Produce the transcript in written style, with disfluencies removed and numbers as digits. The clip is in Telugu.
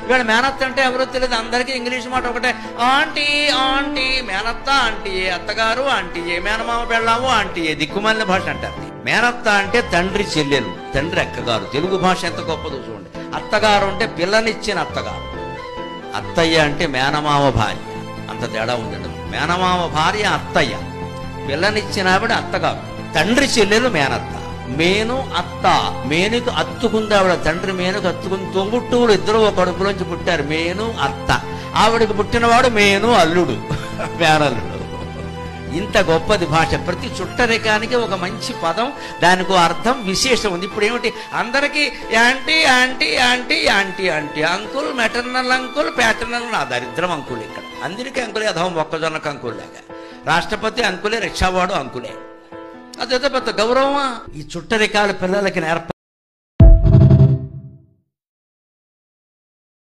ఇవాళ మేనత్త అంటే ఎవరో తెలియదు, అందరికీ ఇంగ్లీష్ మాట ఒకటే, ఆంటీ ఆంటీ. మేనత్త ఆంటీయే, అత్తగారు ఆంటీయే, మేనమామ పెళ్ళాము ఆంటీయే, దిక్కుమాలిన భాష అంటారు. మేనత్త అంటే తండ్రి చెల్లెలు, తండ్రి అక్కగారు. తెలుగు భాష ఎంత గొప్పదో చూడండి. అత్తగారు అంటే పిల్లనిచ్చిన అత్తగారు, అత్తయ్య అంటే మేనమామ భార్య. అంత తేడా ఉందండి. మేనమామ భార్య అత్తయ్య, పిల్లనిచ్చిన ఆవిడ అత్తగారు. తండ్రి చెల్లెలు మేనత్త. మేను అత్త, మేనుకు అత్తుకుంది ఆవిడ, తండ్రి మేనుకు అత్తుకుంది. తొంగుట్టువులు ఇద్దరు ఒక కడుపులోంచి పుట్టారు, మేను అత్త. ఆవిడకి పుట్టినవాడు మేను అల్లుడు, మేనల్లుడు. ఇంత గొప్పది భాష. ప్రతి చుట్టరికానికి ఒక మంచి పదం, దానికి అర్థం విశేషం ఉంది. ఇప్పుడు ఏమిటి, అందరికీ aunty aunty aunty aunty aunty, uncle, maternal uncle, paternal. నా దరిద్రం అంకుల్. ఇక్కడ అందరికీ అంకులే, అధం మొక్కజొన్నకు అంకుల్లాగా. రాష్ట్రపతి అంకులే, రిక్షావాడు అంకులే. అదేదో పెద్ద గౌరవమా? ఈ చుట్టరికాల పిల్లలకి నేర్ప